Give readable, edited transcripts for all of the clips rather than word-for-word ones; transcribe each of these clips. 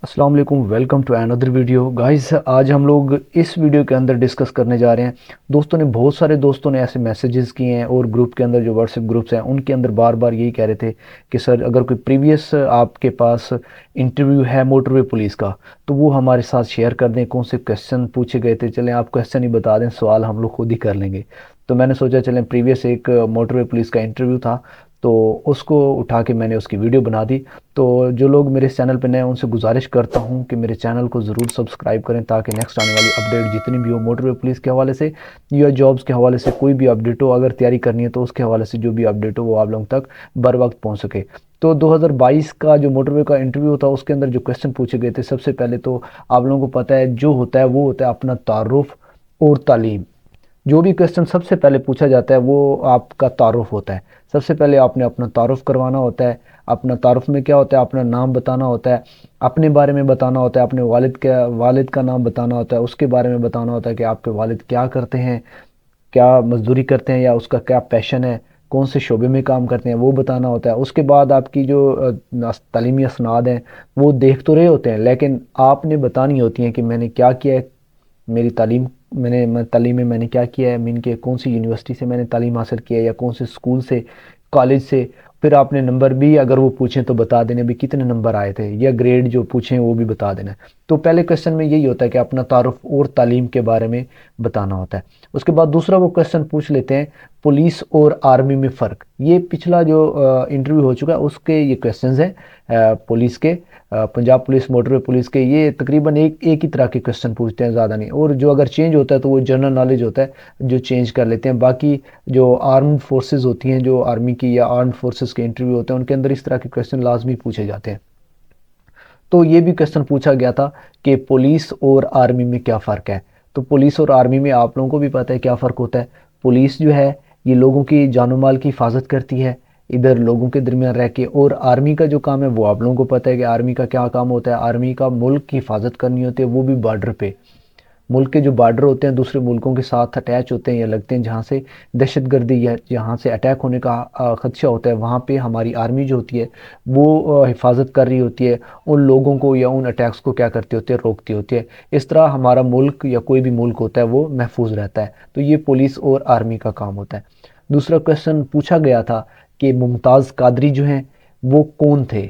अस्सलाम वालेकुम, welcome to another video guys. आज हम लोग इस वीडियो के अंदर डिस्कस करने जा रहे हैं। बहुत सारे दोस्तों ने ऐसे मैसेजेस किए हैं और ग्रुप के अंदर जो व्हाट्सएप ग्रुप्स हैं उनके अंदर बार बार यही कह रहे थे कि सर अगर कोई प्रीवियस आपके पास इंटरव्यू है मोटरवे पुलिस का तो वो हमारे साथ शेयर कर दें। कौन से क्वेश्चन पूछे गए थे, चलें आप क्वेश्चन ही बता दें, सवाल हम लोग खुद ही कर लेंगे। तो मैंने सोचा चलें, प्रीवियस एक मोटरवे पुलिस का इंटरव्यू था तो उसको उठा के मैंने उसकी वीडियो बना दी। तो जो लोग मेरे इस चैनल पे नए हैं उनसे गुजारिश करता हूँ कि मेरे चैनल को ज़रूर सब्सक्राइब करें ताकि नेक्स्ट आने वाली अपडेट जितनी भी हो मोटरवे पुलिस के हवाले से या जॉब्स के हवाले से कोई भी अपडेट हो, अगर तैयारी करनी है तो उसके हवाले से जो भी अपडेट हो वो आप लोगों तक बर वक्त पहुँच सके। तो 2022 का जो मोटरवे का इंटरव्यू था उसके अंदर जो क्वेश्चन पूछे गए थे, सबसे पहले तो आप लोगों को पता है जो होता है वो होता है अपना तारुफ और तालीम। जो भी क्वेश्चन सबसे पहले पूछा जाता है वो आपका तारुफ होता है। सबसे पहले आपने अपना तारुफ करवाना होता है। अपना तारुफ में क्या होता है, अपना नाम बताना होता है, अपने बारे में बताना होता है, अपने वालिद का नाम बताना होता है, उसके बारे में बताना होता है कि आपके वालिद क्या करते हैं, क्या मजदूरी करते हैं या उसका क्या पैशन है, कौन से शोबे में काम करते हैं वो बताना होता है। उसके बाद आपकी जो तालीमी असनाद हैं वो देख तो रहे होते हैं लेकिन आपने बतानी होती हैं कि मैंने क्या किया है, मेरी तालीम मैं तालीम में मैंने क्या किया है, मीन के कौन सी यूनिवर्सिटी से मैंने तालीम हासिल किया है या कौन से स्कूल से, कॉलेज से। फिर आपने नंबर भी अगर वो पूछें तो बता देने भी कितने नंबर आए थे, या ग्रेड जो पूछें वो भी बता देना है। तो पहले क्वेश्चन में यही होता है कि अपना तारुफ और तालीम के बारे में बताना होता है। उसके बाद दूसरा वो क्वेश्चन पूछ लेते हैं, पुलिस और आर्मी में फ़र्क। ये पिछला जो इंटरव्यू हो चुका है उसके ये क्वेश्चंस हैं। पुलिस के पंजाब पुलिस मोटरवे पुलिस के ये तकरीबन एक एक ही तरह के क्वेश्चन पूछते हैं, ज़्यादा नहीं। और जो अगर चेंज होता है तो वो जनरल नॉलेज होता है जो चेंज कर लेते हैं। बाकी जो आर्म्ड फोर्सेस होती हैं, जो आर्मी की या आर्म्ड फोर्सेस के इंटरव्यू होते हैं उनके अंदर इस तरह के क्वेश्चन लाजमी पूछे जाते हैं। तो ये भी क्वेश्चन पूछा गया था कि पुलिस और आर्मी में क्या फ़र्क है। तो पुलिस और आर्मी में आप लोगों को भी पता है क्या फ़र्क होता है। पुलिस जो है ये लोगों की जानो माल की हिफाजत करती है इधर लोगों के दरमियान रह के, और आर्मी का जो काम है वो आप लोगों को पता है कि आर्मी का क्या काम होता है। आर्मी का मुल्क की हिफाजत करनी होती है, वो भी बॉर्डर पे। मुल्क के जो बॉर्डर होते हैं दूसरे मुल्कों के साथ अटैच होते हैं या लगते हैं, जहाँ से दहशतगर्दी या जहाँ से अटैक होने का खदशा होता है, वहाँ पे हमारी आर्मी जो होती है वो हिफाजत कर रही होती है, उन लोगों को या उन अटैक्स को क्या करती होती है, रोकती होती है। इस तरह हमारा मुल्क या कोई भी मुल्क होता है वो महफूज रहता है। तो ये पुलिस और आर्मी का काम होता है। दूसरा क्वेश्चन पूछा गया था कि मुमताज़ कादरी जो हैं वो कौन थे।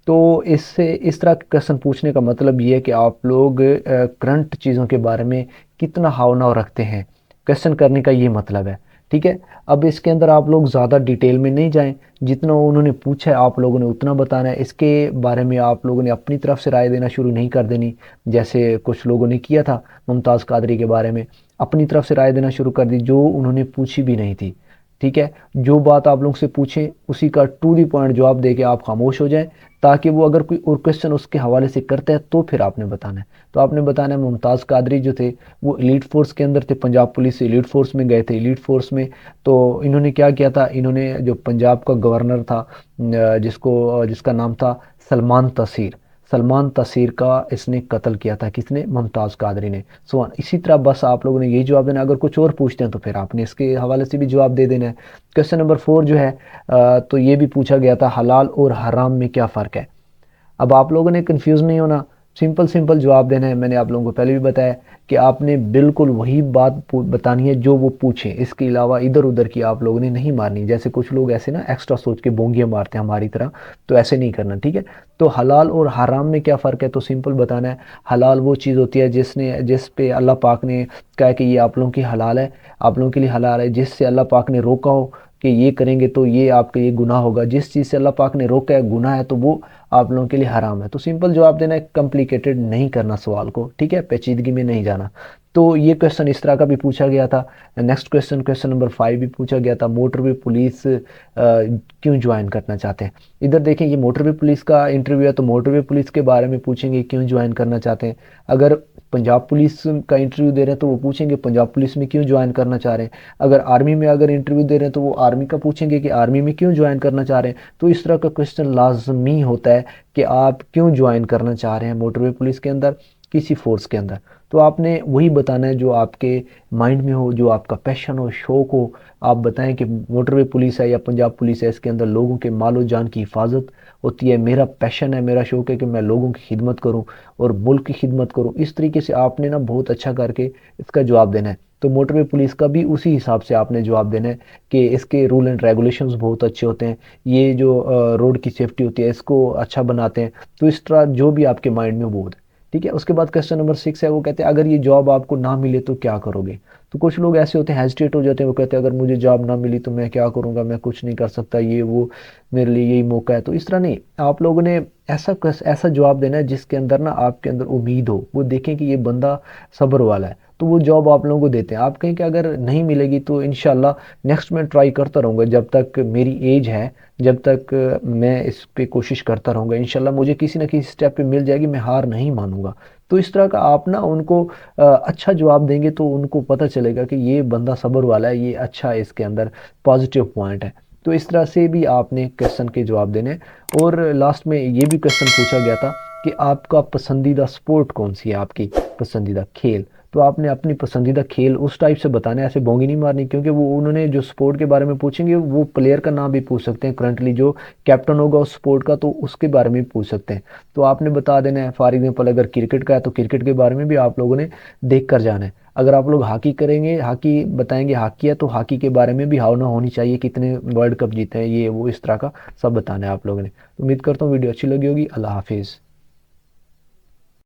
तो इससे इस तरह के क्वेश्चन पूछने का मतलब ये है कि आप लोग करंट चीज़ों के बारे में कितना हाव नाव रखते हैं, क्वेश्चन करने का ये मतलब है। ठीक है, अब इसके अंदर आप लोग ज़्यादा डिटेल में नहीं जाएं, जितना उन्होंने पूछा है आप लोगों ने उतना बताना है। इसके बारे में आप लोगों ने अपनी तरफ से राय देना शुरू नहीं कर देनी, जैसे कुछ लोगों ने किया था मुमताज़ कादरी के बारे में, अपनी तरफ से राय देना शुरू कर दी जो उन्होंने पूछी भी नहीं थी। ठीक है, जो बात आप लोग से पूछें उसी का टू दी पॉइंट जवाब दे के आप खामोश हो जाएं, ताकि वो अगर कोई और क्वेश्चन उसके हवाले से करता है तो फिर आपने बताना है। तो आपने बताना है मुमताज़ कादरी जो थे वो एलीट फोर्स के अंदर थे, पंजाब पुलिस से एलीट फोर्स में गए थे। एलीट फोर्स में तो इन्होंने क्या किया था, इन्होंने जो पंजाब का गवर्नर था जिसका नाम था सलमान तसीर, सलमान तसीर का इसने कत्ल किया था। किसने? मुमताज़ कादरी ने। सो इसी तरह बस आप लोगों ने यही जवाब देना। अगर कुछ और पूछते हैं तो फिर आपने इसके हवाले से भी जवाब दे देना है। क्वेश्चन नंबर 4 जो है तो ये भी पूछा गया था, हलाल और हराम में क्या फ़र्क है। अब आप लोगों ने कंफ्यूज नहीं होना, सिंपल सिंपल जवाब देना है। मैंने आप लोगों को पहले भी बताया कि आपने बिल्कुल वही बात बतानी है जो वो पूछे, इसके अलावा इधर उधर की आप लोगों ने नहीं मारनी। जैसे कुछ लोग ऐसे ना एक्स्ट्रा सोच के बोंगियां मारते हैं हमारी तरह, तो ऐसे नहीं करना। ठीक है, तो हलाल और हराम में क्या फ़र्क है, तो सिंपल बताना है। हलाल वो चीज़ होती है जिस पे अल्लाह पाक ने कहा है कि ये आप लोगों की हलाल है, आप लोगों के लिए हलाल है। जिससे अल्लाह पाक ने रोका हो कि ये करेंगे तो ये आपके लिए गुनाह होगा, जिस चीज़ से अल्लाह पाक ने रोका है गुनाह है, तो वो आप लोगों के लिए हराम है। तो सिंपल जवाब देना है, कॉम्प्लिकेटेड नहीं करना सवाल को। ठीक है, पेचीदगी में नहीं जाना। तो ये क्वेश्चन इस तरह का भी पूछा गया था। नेक्स्ट क्वेश्चन, क्वेश्चन नंबर 5 भी पूछा गया था, मोटरवे पुलिस क्यों ज्वाइन करना चाहते हैं। इधर देखें, ये मोटरवे पुलिस का इंटरव्यू है तो मोटरवे पुलिस के बारे में पूछेंगे क्यों ज्वाइन करना चाहते हैं। अगर पंजाब पुलिस का इंटरव्यू दे रहे हैं तो वो पूछेंगे पंजाब पुलिस में क्यों ज्वाइन करना चाह रहे हैं। अगर आर्मी में अगर इंटरव्यू दे रहे हैं तो वो आर्मी का पूछेंगे कि आर्मी में क्यों ज्वाइन करना चाह रहे हैं। तो इस तरह का क्वेश्चन लाजमी होता है कि आप क्यों ज्वाइन करना चाह रहे हैं मोटरवे पुलिस के अंदर, किसी फोर्स के अंदर। तो आपने वही बताना है जो आपके माइंड में हो, जो आपका पैशन हो, शौक हो। आप बताएं कि मोटरवे पुलिस है या पंजाब पुलिस है, इसके अंदर लोगों के मालो जान की हिफाजत होती है, मेरा पैशन है, मेरा शौक है कि मैं लोगों की खिदमत करूँ और मुल्क की खिदमत करूँ। इस तरीके से आपने ना बहुत अच्छा करके इसका जवाब देना है। तो मोटरवे पुलिस का भी उसी हिसाब से आपने जवाब देना है कि इसके रूल एंड रेगुलेशंस बहुत अच्छे होते हैं, ये जो रोड की सेफ्टी होती है इसको अच्छा बनाते हैं। तो इस तरह जो भी आपके माइंड में वो है, ठीक है। उसके बाद क्वेश्चन नंबर 6 है, वो कहते हैं अगर ये जॉब आपको ना मिले तो क्या करोगे। तो कुछ लोग ऐसे होते हैं, हेजिटेट हो जाते हैं, वो कहते हैं अगर मुझे जॉब ना मिली तो मैं क्या करूंगा, मैं कुछ नहीं कर सकता, ये वो मेरे लिए यही मौका है। तो इस तरह नहीं, आप लोगों ने ऐसा जवाब देना है जिसके अंदर ना आपके अंदर उम्मीद हो, वो देखें कि ये बंदा सब्र वाला है, तो वो जॉब आप लोगों को देते हैं। आप कहें कि अगर नहीं मिलेगी तो इंशाल्लाह नेक्स्ट मैं ट्राई करता रहूँगा, जब तक मेरी एज है, जब तक मैं इस पे कोशिश करता रहूँगा, इंशाल्लाह मुझे किसी ना किसी स्टेप पे मिल जाएगी, मैं हार नहीं मानूंगा। तो इस तरह का आप ना उनको अच्छा जवाब देंगे तो उनको पता चलेगा कि ये बंदा सब्र वाला है, ये अच्छा है, इसके अंदर पॉजिटिव पॉइंट है। तो इस तरह से भी आपने क्वेश्चन के जवाब देने। और लास्ट में ये भी क्वेश्चन पूछा गया था कि आपका पसंदीदा स्पोर्ट कौन सी है, आपकी पसंदीदा खेल। तो आपने अपनी पसंदीदा खेल उस टाइप से बताना है, ऐसे बोंगी नहीं मारनी, क्योंकि वो उन्होंने जो स्पोर्ट के बारे में पूछेंगे वो प्लेयर का नाम भी पूछ सकते हैं, करंटली जो कैप्टन होगा उस स्पोर्ट का, तो उसके बारे में भी पूछ सकते हैं। तो आपने बता देना है, फॉर एग्जाम्पल अगर क्रिकेट का है तो क्रिकेट के बारे में भी आप लोगों ने देख कर जाना है। अगर आप लोग हॉकी करेंगे, हॉकी बताएंगे, हॉकी है तो हॉकी के बारे में भी भावना होनी चाहिए, कितने वर्ल्ड कप जीते हैं, ये वो इस तरह का सब बताना है आप लोगों ने। तो उम्मीद करता हूँ वीडियो अच्छी लगी होगी। अल्लाह हाफिज़।